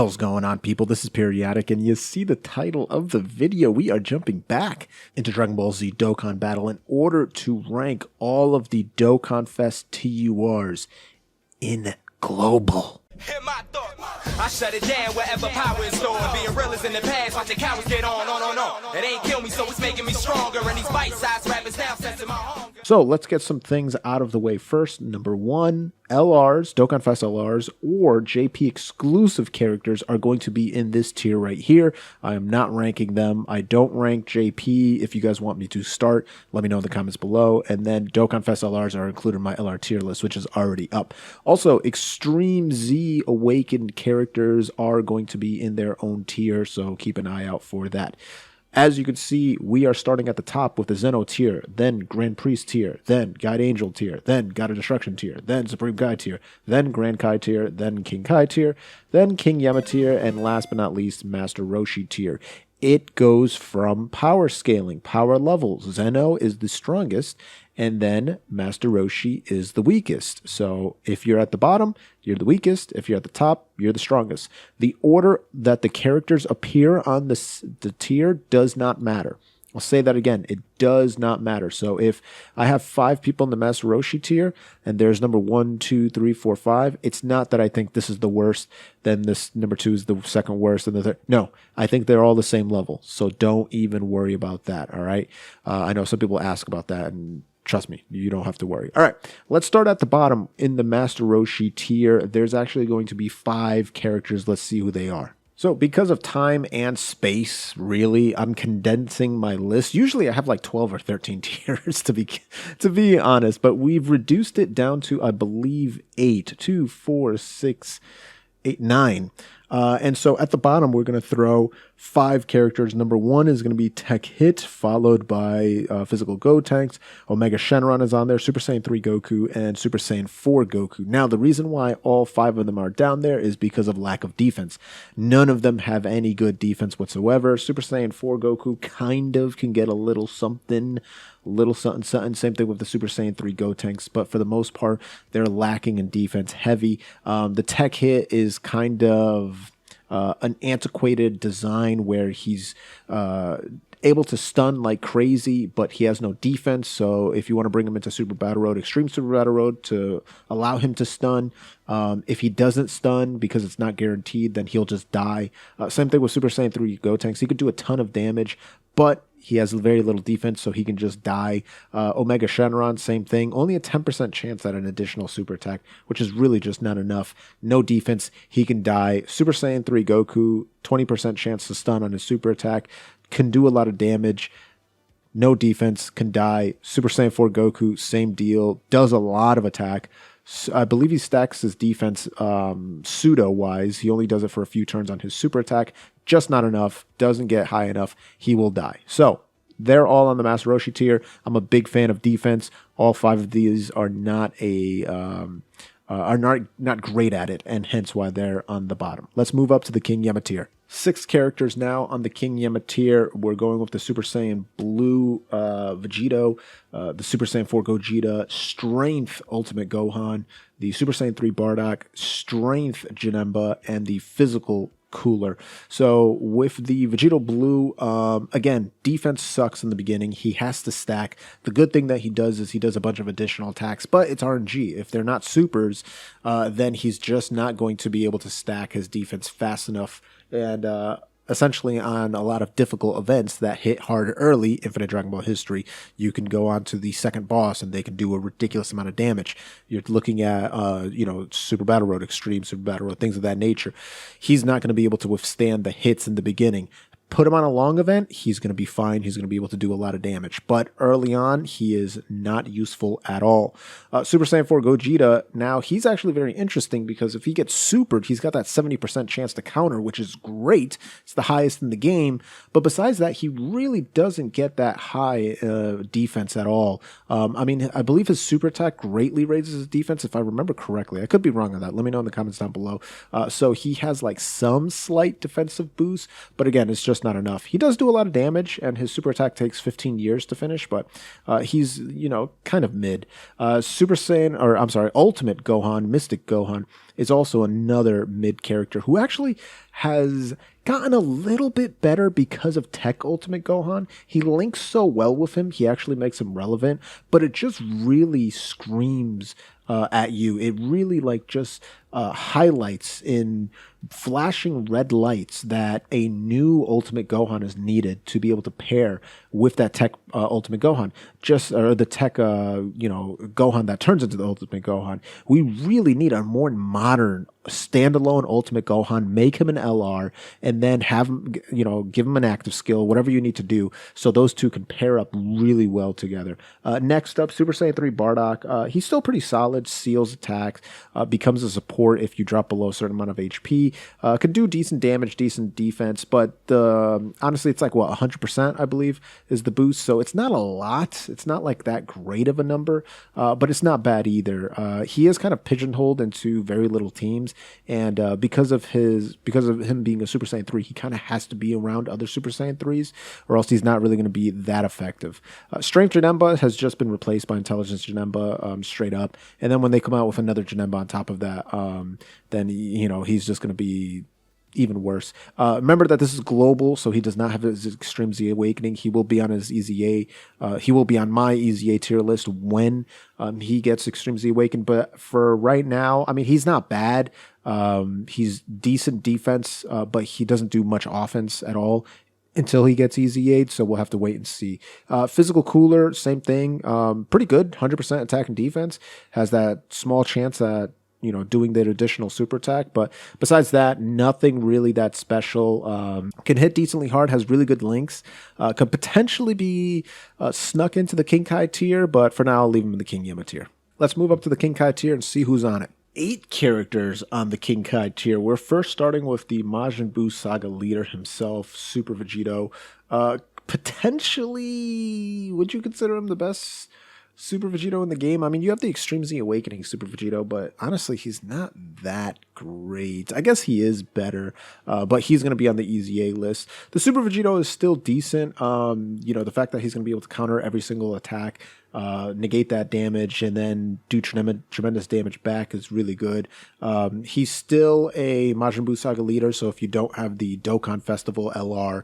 hell's going on, people? This is Periodic, and you see the title of the video. We are jumping back into Dragon Ball Z Dokkan Battle in order to rank all of the Dokkan-Fest TURs in global. I shut it down wherever power is stored. Being real is in the past, watching cowards get on. It ain't kill me, so it's making me stronger. And these bite-sized rappers now sensing my hunger. So let's get some things out of the way first. Number one, LRs, Dokkan-Fest LRs, or JP exclusive characters are going to be in this tier right here. I am not ranking them. I don't rank JP. If you guys want me to start, let me know in the comments below. And then Dokkan-Fest LRs are included in my LR tier list, which is already up. Also, Extreme Z-Awakened characters are going to be in their own tier, so keep an eye out for that. As you can see, we are starting at the top with the Zeno tier, then Grand Priest tier, then Guide Angel tier, then God of Destruction tier, then Supreme Kai tier, then Grand Kai tier, then King Kai tier, then King Yamateer, and last but not least, Master Roshi tier. It goes from power scaling, power levels. Zeno is the strongest, and then Master Roshi is the weakest. So if you're at the bottom, you're the weakest. If you're at the top, you're the strongest. The order that the characters appear on the tier does not matter. I'll say that again. It does not matter. So if I have 5 people in the Master Roshi tier and there's number 1, 2, 3, 4, 5, it's not that I think this is the worst, then this number 2 is the second worst, and the third. No, I think they're all the same level. So don't even worry about that. All right. I know some people ask about that, and trust me, you don't have to worry. All right, let's start at the bottom in the Master Roshi tier. There's actually going to be 5 characters. Let's see who they are. So because of time and space, really, I'm condensing my list. Usually I have like 12 or 13 tiers to be honest, but we've reduced it down to, I believe, 8, 2, 4, 6, 8, 9. And so at the bottom, we're going to throw 5 characters. Number 1 is going to be Tech Hit, followed by Physical Gotenks. Omega Shenron is on there, Super Saiyan 3 Goku, and Super Saiyan 4 Goku. Now, the reason why all 5 of them are down there is because of lack of defense. None of them have any good defense whatsoever. Super Saiyan 4 Goku kind of can get a little something, something. Same thing with the Super Saiyan 3 Gotenks, but for the most part, they're lacking in defense heavy. The Tech Hit is kind of an antiquated design where he's able to stun like crazy, but he has no defense. So if you want to bring him into Super Battle Road, Extreme Super Battle Road, to allow him to stun, if he doesn't stun because it's not guaranteed, then he'll just die. Same thing with Super Saiyan 3 Gotenks. He could do a ton of damage, but he has very little defense, so he can just die. Omega Shenron, same thing. Only a 10% chance at an additional super attack, which is really just not enough. No defense, he can die. Super Saiyan 3 Goku, 20% chance to stun on his super attack. Can do a lot of damage. No defense, can die. Super Saiyan 4 Goku, same deal. Does a lot of attack. I believe he stacks his defense pseudo-wise. He only does it for a few turns on his super attack. Just not enough. Doesn't get high enough. He will die. So they're all on the Master Roshi tier. I'm a big fan of defense. All 5 of these are not not great at it, and hence why they're on the bottom. Let's move up to the King Yamateer. 6 characters now on the King Yamateer. We're going with the Super Saiyan Blue Vegito, the Super Saiyan 4 Gogeta, Strength Ultimate Gohan, the Super Saiyan 3 Bardock, Strength Janemba, and the Physical Cooler. So with the Vegito Blue, again, defense sucks in the beginning. He has to stack. The good thing that he does is he does a bunch of additional attacks, but it's RNG. If they're not supers, then he's just not going to be able to stack his defense fast enough. And essentially on a lot of difficult events that hit hard early, Infinite Dragon Ball history, you can go on to the second boss and they can do a ridiculous amount of damage. You're looking at, Super Battle Road, Extreme Super Battle Road, things of that nature. He's not going to be able to withstand the hits in the beginning. Put him on a long event, he's going to be fine. He's going to be able to do a lot of damage. But early on, he is not useful at all. Super Saiyan 4 Gogeta, now he's actually very interesting because if he gets supered, he's got that 70% chance to counter, which is great. It's the highest in the game. But besides that, he really doesn't get that high defense at all. I believe his super attack greatly raises his defense, if I remember correctly. I could be wrong on that. Let me know in the comments down below. So he has like some slight defensive boost, but again, it's just not enough. He does do a lot of damage, and his super attack takes 15 years to finish, but he's, kind of mid. Ultimate Gohan, Mystic Gohan. is also another mid character who actually has gotten a little bit better because of Tech Ultimate Gohan. He links so well with him, he actually makes him relevant, but it just really screams at you. It really like just highlights in flashing red lights that a new Ultimate Gohan is needed to be able to pair with that Tech Ultimate Gohan, or the Tech Gohan that turns into the Ultimate Gohan. We really need a more modern standalone Ultimate Gohan. Make him an LR, and then have him, give him an active skill, whatever you need to do, so those two can pair up really well together. Next up, Super Saiyan 3 Bardock. He's still pretty solid, seals attacks, becomes a support if you drop below a certain amount of HP. Could do decent damage, decent defense, but honestly, it's like 100%, I believe, is the boost. So it's not a lot. It's not like that great of a number, but it's not bad either. He is kind of pigeonholed into very little teams, and because of him being a Super Saiyan 3, he kind of has to be around other Super Saiyan 3s, or else he's not really going to be that effective. Strength Janemba has just been replaced by Intelligence Janemba, straight up, and then when they come out with another Janemba on top of that, then he's just going to be even worse. Remember that this is global, so he does not have his Extreme Z Awakening. He will be on his EZA. He will be on my EZA tier list when he gets Extreme Z Awakened. But for right now, I mean, he's not bad. He's decent defense, but he doesn't do much offense at all until he gets EZA'd, so we'll have to wait and see. Physical Cooler, same thing. Pretty good, 100% attack and defense. Has that small chance at doing that additional super attack. But besides that, nothing really that special. Can hit decently hard, has really good links. Could potentially be snuck into the King Kai tier, but for now, I'll leave him in the King Yamateer. Let's move up to the King Kai tier and see who's on it. 8 characters on the King Kai tier. We're first starting with the Majin Buu Saga leader himself, Super Vegito. Potentially, would you consider him the best Super Vegito in the game? I mean, you have the Extreme Z Awakening Super Vegito, but honestly, he's not that great. I guess he is better, but he's going to be on the EZA list. The Super Vegito is still decent. The fact that he's going to be able to counter every single attack, negate that damage, and then do tremendous damage back is really good. He's still a Majin Buu Saga leader, so if you don't have the Dokkan Festival LR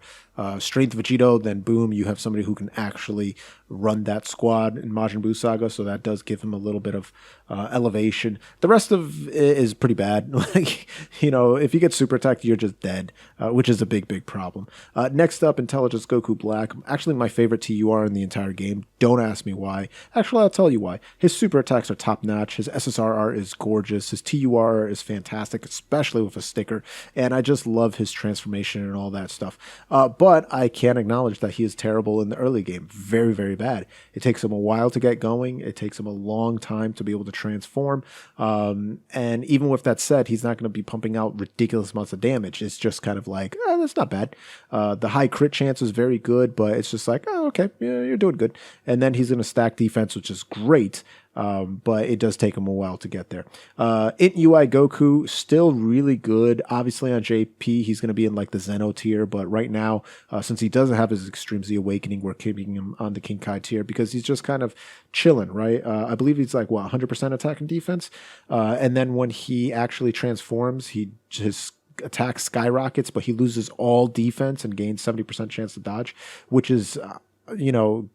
Strength Vegito, then boom, you have somebody who can actually run that squad in Majin Buu Saga, so that does give him a little bit of elevation. The rest of it is pretty bad. If you get super attacked, you're just dead, which is a big problem. Next up, Intelligence Goku Black. Actually, my favorite TUR in the entire game. Don't ask me why. Actually, I'll tell you why. His super attacks are top notch. His SSRR is gorgeous. His TUR is fantastic, especially with a sticker. And I just love his transformation and all that stuff. But I can acknowledge that he is terrible in the early game. Very, very bad. It takes him a while to get going. It takes him a long time to be able to transform. And even with that said, he's not going to be pumping out ridiculous amounts of damage. It's just kind of like, that's not bad. The high crit chance is very good, but it's just like, okay, yeah, you're doing good. And then he's going to stack defense, which is great. But it does take him a while to get there. Int UI Goku, still really good. Obviously on JP, he's going to be in like the Zeno tier, but right now, since he doesn't have his Extreme Z Awakening, we're keeping him on the King Kai tier because he's just kind of chilling, right? I believe he's like, 100% attack and defense. And then when he actually transforms, his attack skyrockets, but he loses all defense and gains 70% chance to dodge, which is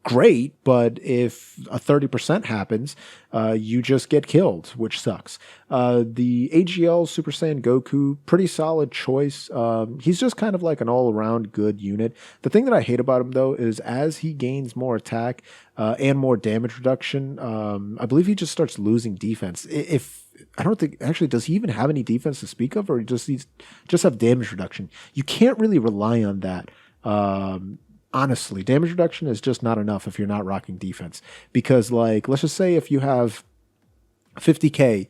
great, but if a 30% happens, you just get killed, which sucks. The AGL Super Saiyan Goku, pretty solid choice. He's just kind of like an all-around good unit. The thing that I hate about him, though, is as he gains more attack and more damage reduction, I believe he just starts losing defense. I don't think, actually, does he even have any defense to speak of, or does he just have damage reduction? You can't really rely on that. Honestly, damage reduction is just not enough if you're not rocking defense. Because, like, let's just say if you have 50k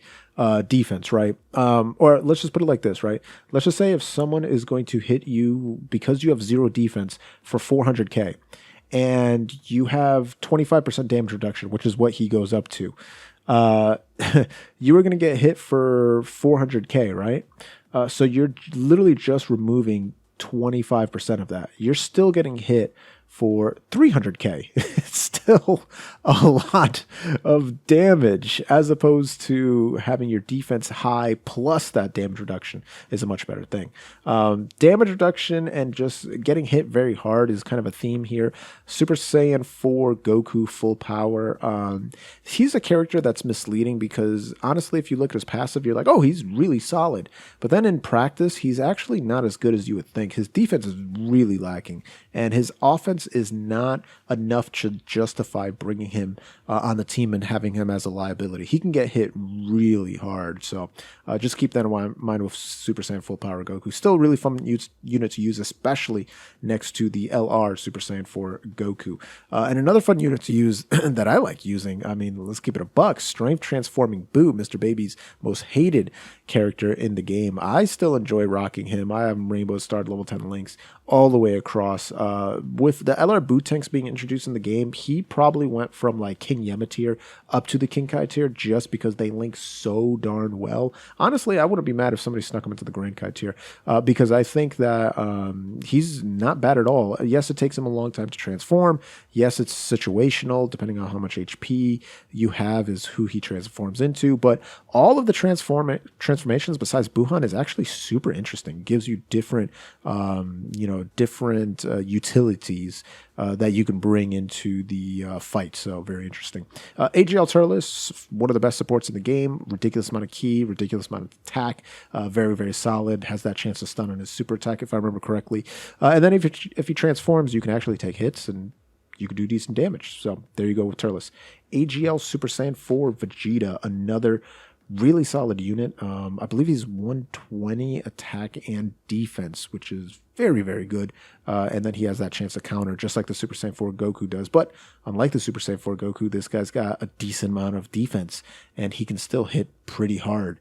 defense, right? Or let's just put it like this, right? Let's just say if someone is going to hit you because you have 0 defense for 400k, and you have 25% damage reduction, which is what he goes up to, you are going to get hit for 400k, right? So you're literally just removing 25% of that. You're still getting hit for 300k. It's still a lot of damage, as opposed to having your defense high plus that damage reduction is a much better thing. Damage reduction and just getting hit very hard is kind of a theme here. Super Saiyan 4 Goku full power. He's a character that's misleading because honestly, if you look at his passive, you're like, oh, he's really solid. But then in practice, he's actually not as good as you would think. His defense is really lacking, and his offense is not enough to justify bringing him on the team and having him as a liability. He can get hit really hard, so just keep that in mind with Super Saiyan Full Power Goku. Still a really fun unit to use, especially next to the LR Super Saiyan 4 Goku. And another fun unit to use that I like using, I mean, let's keep it a buck, Strength Transforming Boo, Mr. Baby's most hated character in the game. I still enjoy rocking him. I have Rainbow Star level 10 links all the way across. With the LR boot tanks being introduced in the game, he probably went from like King Yamateer up to the King Kai tier just because they link so darn well. Honestly, I wouldn't be mad if somebody snuck him into the Grand Kai tier because I think that he's not bad at all. Yes, it takes him a long time to transform. Yes, it's situational depending on how much HP you have is who he transforms into. But all of the transformations besides Buhan is actually super interesting. Gives you different, different utilities that you can bring into the fight. So very interesting. AGL Turles, one of the best supports in the game. Ridiculous amount of ki, ridiculous amount of attack. Very, very solid. Has that chance to stun on his super attack, if I remember correctly. And then if he transforms, you can actually take hits and you can do decent damage. So there you go with Turles. AGL Super Saiyan 4 Vegeta, another really solid unit. I believe he's 120 attack and defense, which is very, very good. And then he has that chance to counter, just like the Super Saiyan 4 Goku does. But unlike the Super Saiyan 4 Goku, this guy's got a decent amount of defense, and he can still hit pretty hard.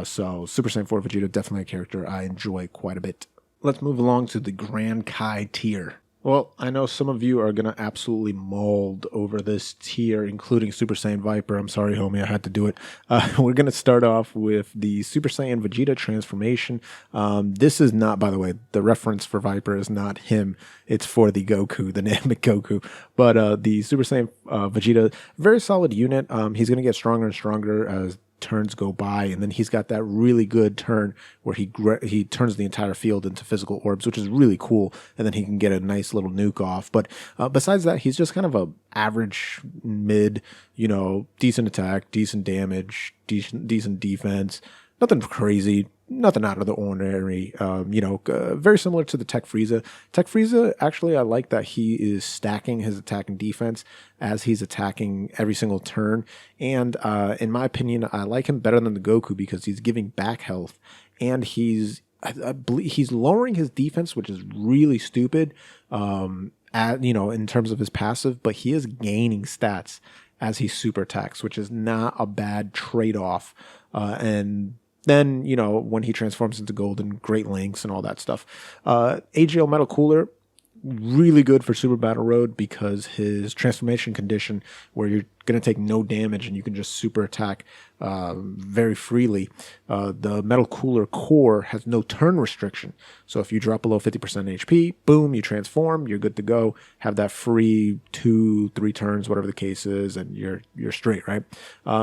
So Super Saiyan 4 Vegeta, definitely a character I enjoy quite a bit. Let's move along to the Grand Kai tier. Well, I know some of you are going to absolutely mold over this tier, including Super Saiyan Viper. I'm sorry, homie, I had to do it. We're going to start off with the Super Saiyan Vegeta transformation. This is not, by the way, the reference for Viper is not him. It's for the Goku, the Namek Goku. But the Super Saiyan Vegeta, very solid unit. He's going to get stronger and stronger as turns go by, and then he's got that really good turn where he turns the entire field into physical orbs, which is really cool, and then he can get a nice little nuke off. But besides that, he's just kind of a average mid, decent attack, decent damage, decent defense, nothing crazy, nothing out of the ordinary. Very similar to the Tech Frieza. Tech Frieza, actually, I like that he is stacking his attack and defense as he's attacking every single turn. And in my opinion, I like him better than the Goku because he's giving back health, and I believe he's lowering his defense, which is really stupid. In terms of his passive, but he is gaining stats as he super attacks, which is not a bad trade-off. And then, when he transforms into Golden, great links and all that stuff. AGL Metal Cooler, really good for Super Battle Road because his transformation condition where you're going to take no damage and you can just super attack very freely. The Metal Cooler core has no turn restriction. So if you drop below 50% HP, boom, you transform, you're good to go. Have that free 2-3 turns, whatever the case is, and you're straight, right?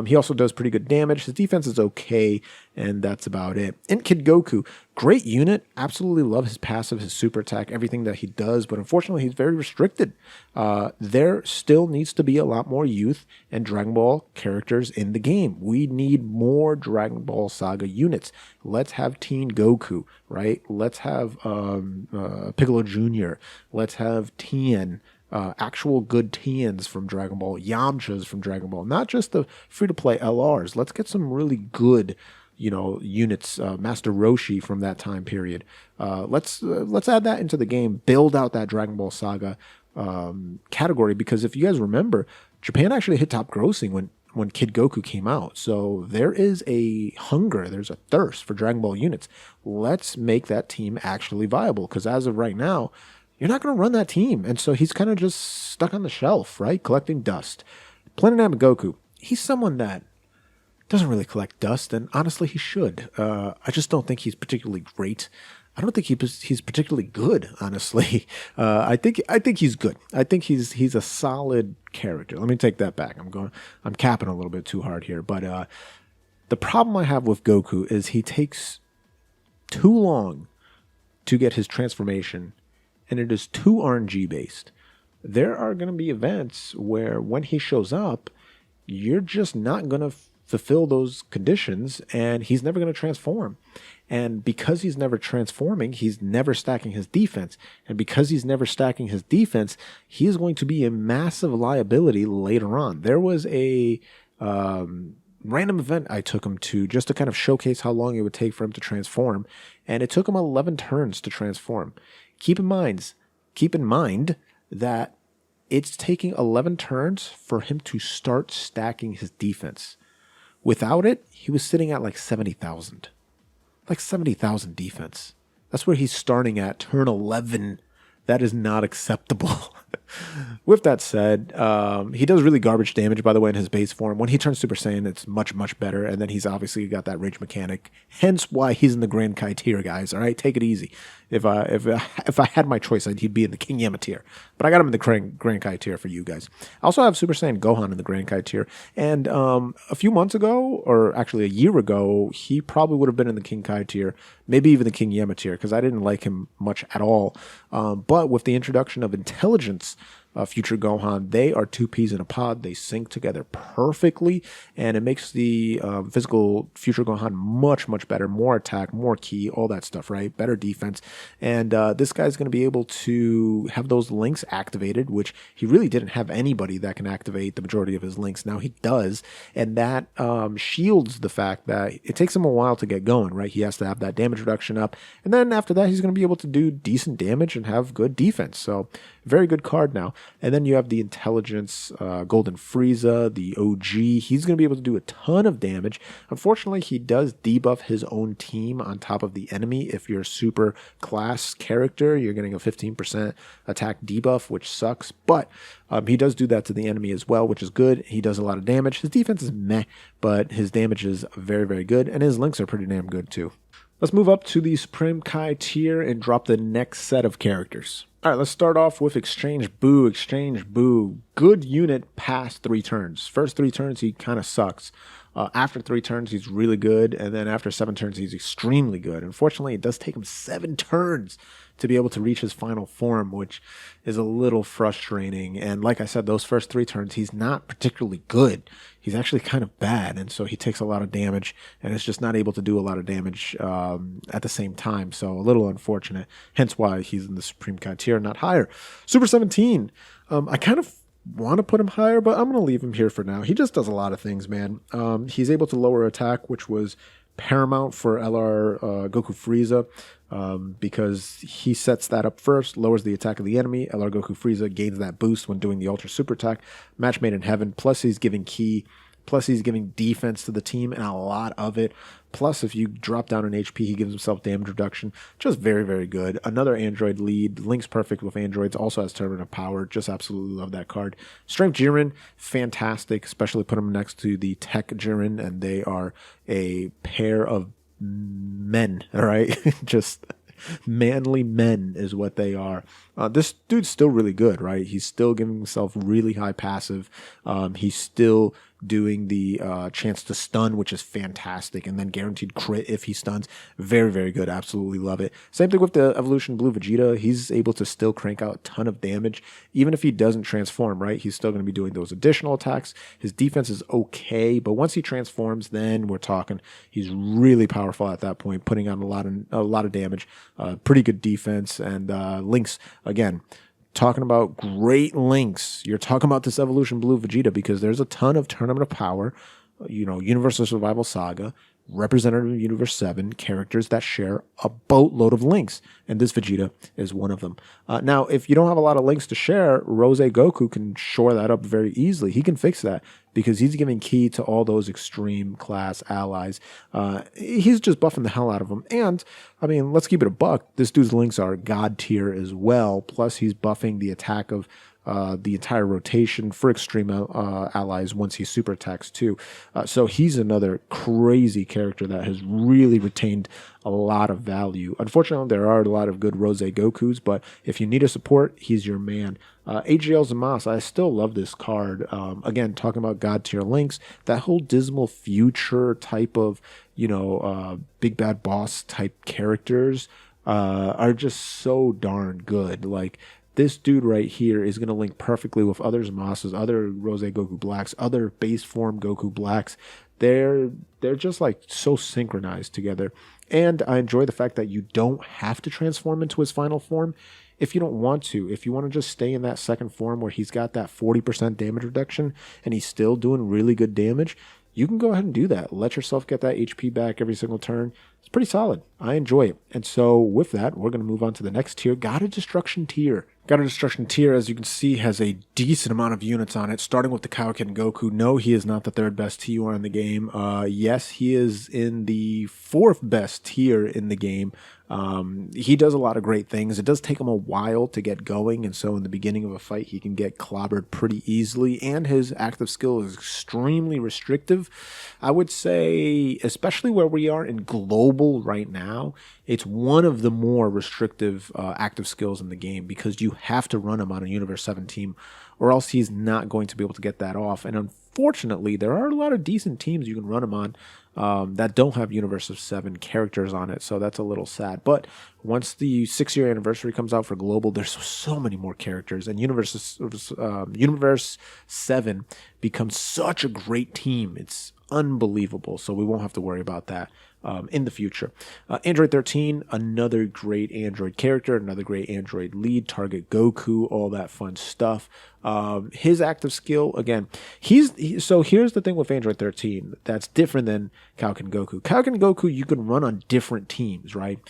He also does pretty good damage. His defense is okay, and that's about it. And Kid Goku, great unit. Absolutely love his passive, his super attack, everything that he does, but unfortunately he's very restricted. There still needs to be a lot more youth and Dragon Ball characters in the game. We need more Dragon Ball Saga units. Let's have Teen Goku, right? Let's have Piccolo Jr. Let's have Tien, actual good Tiens from Dragon Ball, Yamchas from Dragon Ball, not just the free-to-play LRs. Let's get some really good units, Master Roshi from that time period. Let's add that into the game, build out that Dragon Ball Saga category, because if you guys remember, Japan actually hit top grossing when Kid Goku came out. So there is a hunger, there's a thirst for Dragon Ball units. Let's make that team actually viable, because as of right now, you're not going to run that team. And so he's kind of just stuck on the shelf, right? Collecting dust. Planet Namek Goku, he's someone that doesn't really collect dust, and honestly, he should. I just don't think he's particularly great. I don't think he's particularly good, honestly. I think he's good. I think he's a solid character. Let me take that back. I'm capping a little bit too hard here, but the problem I have with Goku is he takes too long to get his transformation, and it is too RNG based. There are going to be events where when he shows up, you're just not going to fulfill those conditions, and he's never going to transform. And because he's never transforming, he's never stacking his defense. And because he's never stacking his defense, he is going to be a massive liability later on. There was a random event I took him to just to kind of showcase how long it would take for him to transform, and it took him 11 turns to transform. Keep in mind that it's taking 11 turns for him to start stacking his defense. Without it, he was sitting at like 70,000. Like 70,000 defense. That's where he's starting at turn 11. That is not acceptable. With that said, he does really garbage damage, by the way, in his base form. When he turns Super Saiyan, it's much, much better. And then he's obviously got that rage mechanic. Hence why he's in the Grand Kai tier, guys. All right, take it easy. If I had my choice, he'd be in the King Yamateer. But I got him in the Grand Kai tier for you guys. I also have Super Saiyan Gohan in the Grand Kai tier. And a few months ago, or actually a year ago, he probably would have been in the King Kai tier, maybe even the King Yamateer, because I didn't like him much at all. But with the introduction of intelligence, Future Gohan, they are two peas in a pod. They sync together perfectly, and it makes the physical Future Gohan much, much better. More attack, more ki, all that stuff, right? Better defense. And this guy's going to be able to have those links activated, which he really didn't have anybody that can activate the majority of his links. Now he does, and that shields the fact that it takes him a while to get going, right? He has to have that damage reduction up, and then after that, he's going to be able to do decent damage and have good defense. So very good card now. And then you have the intelligence, Golden Frieza, the OG. He's going to be able to do a ton of damage. Unfortunately, he does debuff his own team on top of the enemy. If you're a super class character, you're getting a 15% attack debuff, which sucks. But he does do that to the enemy as well, which is good. He does a lot of damage. His defense is meh, but his damage is very, very good. And his links are pretty damn good too. Let's move up to the Supreme Kai tier and drop the next set of characters. All right, let's start off with Exchange Boo. Exchange Boo, good unit past 3 turns. First 3 turns, he kind of sucks. After 3 turns, he's really good. And then after 7 turns, he's extremely good. Unfortunately, it does take him 7 turns to be able to reach his final form, which is a little frustrating. And like I said, those first 3 turns, he's not particularly good. He's actually kind of bad. And so he takes a lot of damage and is just not able to do a lot of damage at the same time. So a little unfortunate. Hence why he's in the Supreme Kai tier, not higher. Super 17. I kind of want to put him higher, but I'm going to leave him here for now. He just does a lot of things, man. He's able to lower attack, which was paramount for LR Goku Frieza, because he sets that up first, lowers the attack of the enemy. LR Goku Frieza gains that boost when doing the Ultra Super Attack. Match made in heaven. Plus he's giving ki. Plus he's giving defense to the team, and a lot of it. Plus, if you drop down an HP, he gives himself damage reduction. Just very, very good. Another Android lead. Links perfect with Androids. Also has Tournament of Power. Just absolutely love that card. Strength Jiren, fantastic. Especially put him next to the Tech Jiren, and they are a pair of men, all right? Just manly men is what they are. This dude's still really good, right? He's still giving himself really high passive. He's still doing the chance to stun, which is fantastic, and then guaranteed crit if he stuns. Very, very good. Absolutely love it. Same thing with the Evolution Blue Vegeta. He's able to still crank out a ton of damage, even if he doesn't transform, right? He's still going to be doing those additional attacks. His defense is okay, but once he transforms, then we're talking he's really powerful at that point, putting on a lot of damage. Pretty good defense, and links, again, talking about great links. You're talking about this Evolution Blue Vegeta because there's a ton of Tournament of Power, Universal Survival Saga, Representative Universe 7 characters that share a boatload of links, and this Vegeta is one of them. Now, if you don't have a lot of links to share, Rose Goku can shore that up very easily. He can fix that because he's giving ki to all those extreme class allies. He's just buffing the hell out of them. And, I mean, let's keep it a buck. This dude's links are god tier as well. Plus, he's buffing the attack of the entire rotation for extreme allies once he super attacks too. So he's another crazy character that has really retained a lot of value. Unfortunately, there are a lot of good Rose Gokus, but if you need a support, he's your man. AGL Zamasu, I still love this card. Again, talking about God tier links, that whole dismal future type of, big bad boss type characters are just so darn good. Like, this dude right here is going to link perfectly with other Zamasus, other Rose Goku Blacks, other base form Goku Blacks. They're just like so synchronized together. And I enjoy the fact that you don't have to transform into his final form if you don't want to. If you want to just stay in that second form where he's got that 40% damage reduction and he's still doing really good damage, you can go ahead and do that. Let yourself get that HP back every single turn. It's pretty solid. I enjoy it. And so with that, we're going to move on to the next tier, God of Destruction tier. God of Destruction tier, as you can see, has a decent amount of units on it, starting with the Kaioken Goku. No, he is not the third best TUR in the game. Yes, he is in the fourth best tier in the game. He does a lot of great things. It does take him a while to get going, and so in the beginning of a fight, he can get clobbered pretty easily, and his active skill is extremely restrictive. I would say, especially where we are in global right now, it's one of the more restrictive active skills in the game because you have to run him on a Universe 7 team or else he's not going to be able to get that off. And unfortunately, there are a lot of decent teams you can run him on that don't have Universe of 7 characters on it, so that's a little sad. But once the 6-year anniversary comes out for Global, there's so many more characters, and Universe 7 becomes such a great team. It's unbelievable, so we won't have to worry about that in the future. Android 13, another great Android character, another great Android lead, target Goku, all that fun stuff. His active skill, again, so here's the thing with Android 13 that's different than Kaioken Goku. Kaioken Goku, you can run on different teams, right?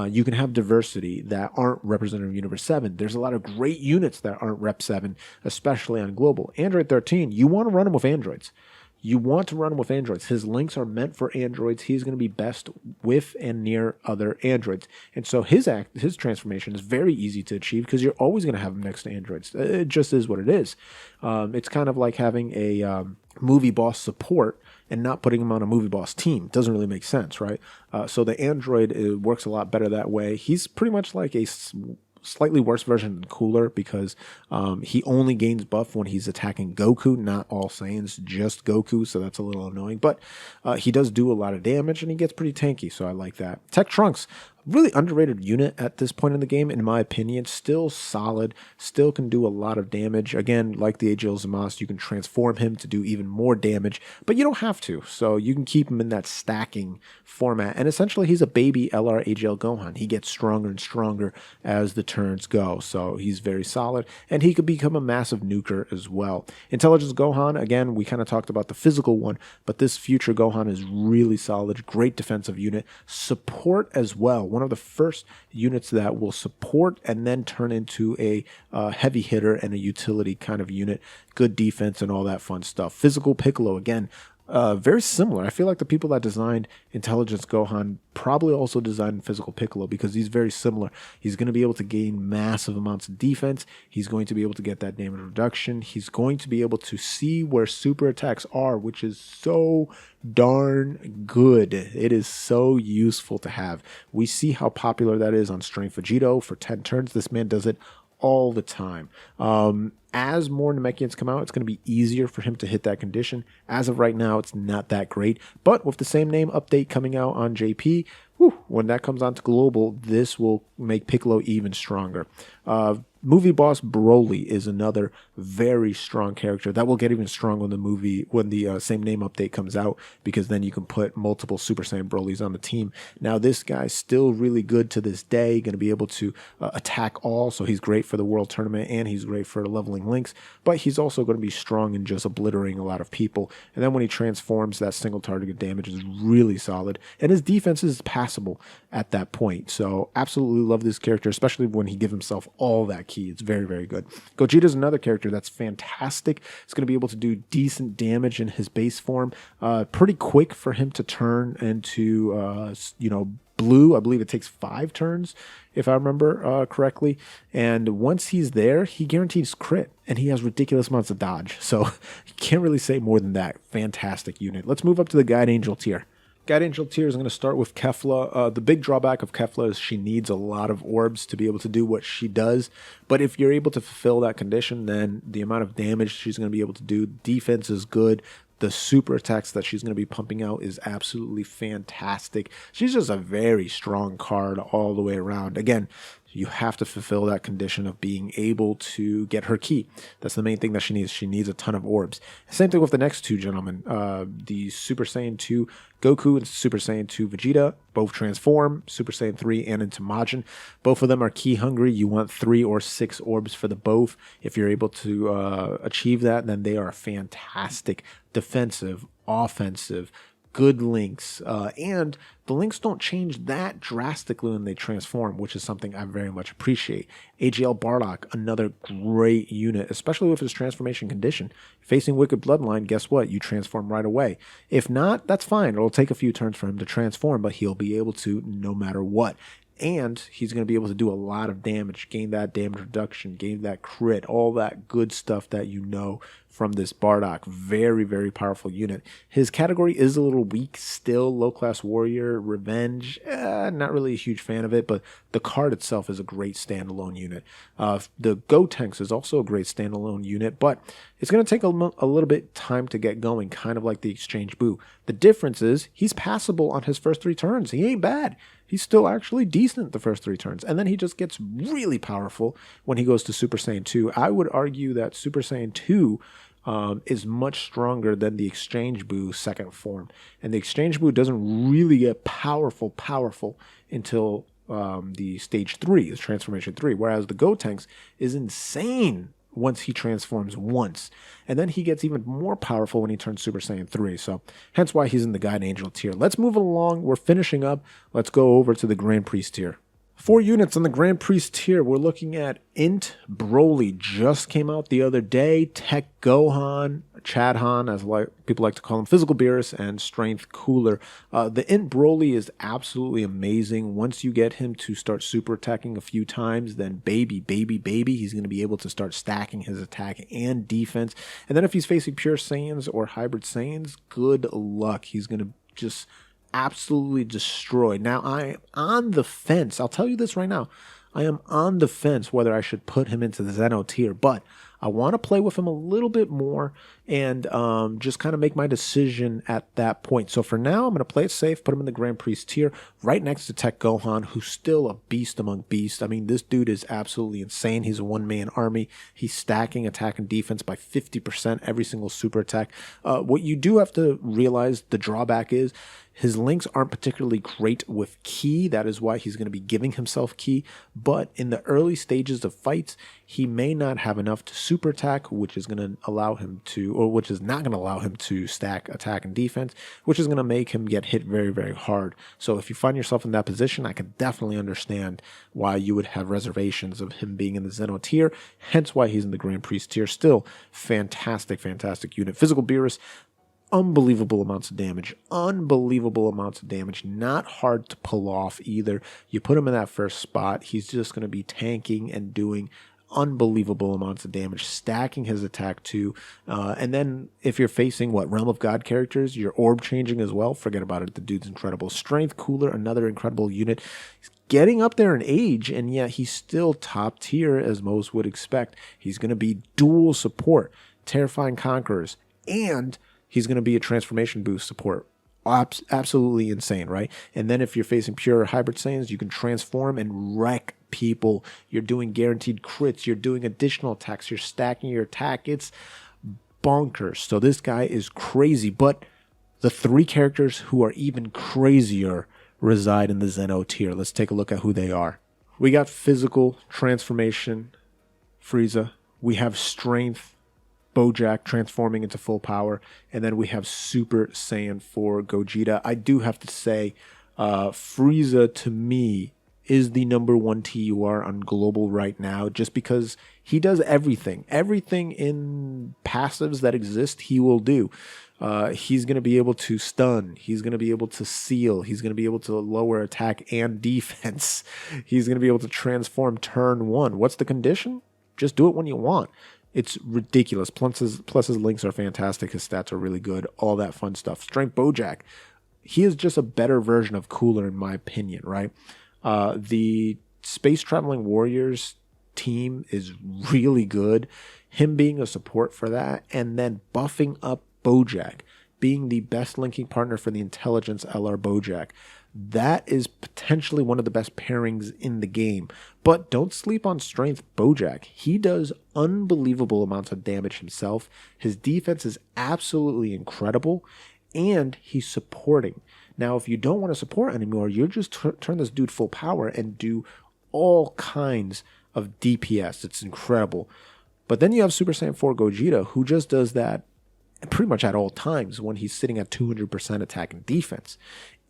You can have diversity that aren't represented in Universe 7. There's a lot of great units that aren't Rep 7, especially on Global. Android 13, you want to run them with androids. You want to run him with androids. His links are meant for androids. He's going to be best with and near other androids. And so his transformation is very easy to achieve because you're always going to have him next to androids. It just is what it is. It's kind of like having a movie boss support and not putting him on a movie boss team. It doesn't really make sense, right? So the android works a lot better that way. He's pretty much like a slightly worse version than Cooler because he only gains buff when he's attacking Goku, not all Saiyans, just Goku, so that's a little annoying. But he does do a lot of damage, and he gets pretty tanky, so I like that. Tech Trunks, really underrated unit at this point in the game, in my opinion. Still solid, still can do a lot of damage. Again, like the AGL Zamasu, you can transform him to do even more damage, but you don't have to, so you can keep him in that stacking format. And essentially, he's a baby LR AGL Gohan. He gets stronger and stronger as the turns go, so he's very solid, and he could become a massive nuker as well. Intelligence Gohan, again, we kind of talked about the physical one, but this future Gohan is really solid, great defensive unit. Support as well. One of the first units that will support and then turn into a heavy hitter and a utility kind of unit. Good defense and all that fun stuff. Physical Piccolo, again, very similar. I feel like the people that designed Intelligence Gohan probably also designed Physical Piccolo because he's very similar. He's going to be able to gain massive amounts of defense. He's going to be able to get that damage reduction. He's going to be able to see where super attacks are, which is so darn good. It is so useful to have. We see how popular that is on Strength Vegito for 10 turns. This man does it all the time. As more Namekians come out, it's going to be easier for him to hit that condition. As of right now, it's not that great. But with the same name update coming out on JP, when that comes on to Global, this will make Piccolo even stronger. Movie boss Broly is another very strong character that will get even stronger when the same name update comes out, because then you can put multiple Super Saiyan Brolys on the team. Now this guy's still really good to this day, going to be able to attack all, so he's great for the World Tournament and he's great for leveling links, but he's also going to be strong in just obliterating a lot of people. And then when he transforms, that single target damage is really solid, and his defense is passable at that point. So absolutely love this character, especially when he gives himself all that ki. It's very, very good. Gogeta's another character that's fantastic. It's going to be able to do decent damage in his base form. Pretty quick for him to turn into, blue. I believe it takes 5 turns, if I remember correctly. And once he's there, he guarantees crit, and he has ridiculous amounts of dodge. So you can't really say more than that. Fantastic unit. Let's move up to the Guide Angel tier. Guide Angel tier is going to start with Kefla. The big drawback of Kefla is she needs a lot of orbs to be able to do what she does. But if you're able to fulfill that condition, then the amount of damage she's going to be able to do, defense is good. The super attacks that she's going to be pumping out is absolutely fantastic. She's just a very strong card all the way around. Again, you have to fulfill that condition of being able to get her key. That's the main thing that she needs. She needs a ton of orbs. Same thing with the next two gentlemen. The Super Saiyan 2 Goku and Super Saiyan 2 Vegeta both transform, Super Saiyan 3 and into Majin. Both of them are key hungry. You want 3 or 6 orbs for the both. If you're able to achieve that, then they are fantastic defensive, offensive, good links, and the links don't change that drastically when they transform, which is something I very much appreciate. AGL Bardock, another great unit, especially with his transformation condition. Facing Wicked Bloodline, guess what? You transform right away. If not, that's fine. It'll take a few turns for him to transform, but he'll be able to no matter what. And he's going to be able to do a lot of damage, gain that damage reduction, gain that crit, all that good stuff that you know from this Bardock. Very, very powerful unit. His category is a little weak still. Low-class warrior, revenge, not really a huge fan of it, but the card itself is a great standalone unit. The Gotenks is also a great standalone unit, but it's going to take a little bit time to get going, kind of like the Exchange Boo. The difference is he's passable on his first 3 turns. He ain't bad. He's still actually decent the first 3 turns. And then he just gets really powerful when he goes to Super Saiyan 2. I would argue that Super Saiyan 2 is much stronger than the Exchange Boo second form. And the Exchange Boo doesn't really get powerful until the stage 3, the transformation 3. Whereas the Gotenks is insane once he transforms once. And then he gets even more powerful when he turns Super Saiyan 3. So hence why he's in the Guide Angel tier. Let's move along. We're finishing up. Let's go over to the Grand Priest tier. 4 units on the Grand Priest tier. We're looking at Int Broly. Just came out the other day. Tech Gohan, Chadhan, as people like to call him, Physical Beerus, and Strength Cooler. The Int Broly is absolutely amazing. Once you get him to start super attacking a few times, then baby, he's going to be able to start stacking his attack and defense. And then if he's facing Pure Saiyans or Hybrid Saiyans, good luck. He's going to just absolutely destroyed. Now, I am on the fence. I'll tell you this right now. I am on the fence whether I should put him into the Zeno tier, but I want to play with him a little bit more and just kind of make my decision at that point. So for now, I'm going to play it safe, put him in the Grand Priest tier, right next to Tech Gohan, who's still a beast among beasts. I mean, this dude is absolutely insane. He's a one-man army. He's stacking attack and defense by 50% every single super attack. What you do have to realize, the drawback is, his links aren't particularly great with ki. That is why he's going to be giving himself ki. But in the early stages of fights, he may not have enough to super attack, which is going to allow him to, or which is not going to allow him to stack attack and defense, which is going to make him get hit very, very hard. So if you find yourself in that position, I can definitely understand why you would have reservations of him being in the Zeno tier. Hence why he's in the Grand Priest tier. Still fantastic, fantastic unit. Physical Beerus, unbelievable amounts of damage, not hard to pull off either. You put him in that first spot, he's just going to be tanking and doing unbelievable amounts of damage, stacking his attack too. And then if you're facing Realm of God characters, your orb changing as well, forget about it. The dude's incredible. Strength Cooler, another incredible unit. He's getting up there in age, and yet he's still top tier as most would expect. He's going to be dual support, Terrifying Conquerors, and he's going to be a transformation boost support. Absolutely insane, right? And then if you're facing pure Hybrid Saiyans, you can transform and wreck people. You're doing guaranteed crits. You're doing additional attacks. You're stacking your attack. It's bonkers. So this guy is crazy. But the 3 characters who are even crazier reside in the Zeno tier. Let's take a look at who they are. We got Physical Transformation, Frieza. We have Strength, Bojack transforming into full power, and then we have Super Saiyan 4 Gogeta. I do have to say, Frieza to me is the #1 TUR on global right now, just because he does everything. Everything in passives that exist, he will do. He's going to be able to stun. He's going to be able to seal. He's going to be able to lower attack and defense. He's going to be able to transform turn 1. What's the condition? Just do it when you want. It's ridiculous. Plus his links are fantastic. His stats are really good. All that fun stuff. Strength Bojack. He is just a better version of Cooler in my opinion, right? The Space Traveling Warriors team is really good. Him being a support for that and then buffing up Bojack, being the best linking partner for the Intelligence LR Bojack. That is potentially one of the best pairings in the game. But don't sleep on Strength Bojack. He does unbelievable amounts of damage himself. His defense is absolutely incredible. And he's supporting. Now, if you don't want to support anymore, you just turn this dude full power and do all kinds of DPS. It's incredible. But then you have Super Saiyan 4 Gogeta, who just does that pretty much at all times when he's sitting at 200% attack and defense.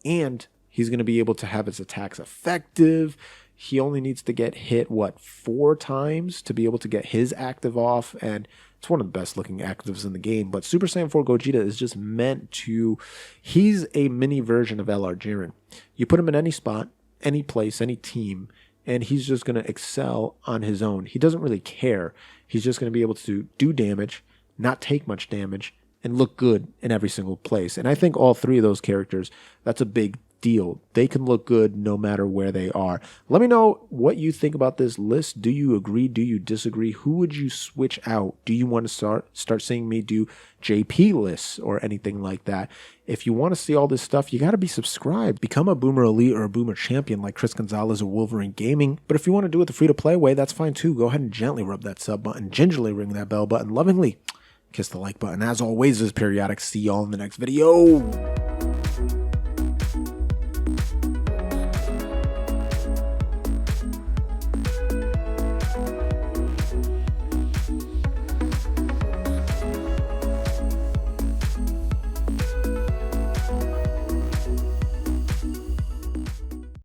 And he's going to be able to have his attacks effective. He only needs to get hit, 4 times to be able to get his active off. And it's one of the best looking actives in the game. But Super Saiyan 4 Gogeta is just meant to... He's a mini version of LR Jiren. You put him in any spot, any place, any team, and he's just going to excel on his own. He doesn't really care. He's just going to be able to do damage, not take much damage, and look good in every single place. And I think all 3 of those characters, that's a big deal. They can look good no matter where they are. Let me know what you think about this list. Do you agree? Do you disagree? Who would you switch out? Do you want to start seeing me do JP lists or anything like that? If you want to see all this stuff, you got to be subscribed. Become a Boomer Elite or a Boomer Champion like Chris Gonzalez or Wolverine Gaming. But if you want to do it the free-to-play way, that's fine too. Go ahead and gently rub that sub button, gingerly ring that bell button, lovingly kiss the like button. As always, this is Periodic. See y'all in the next video.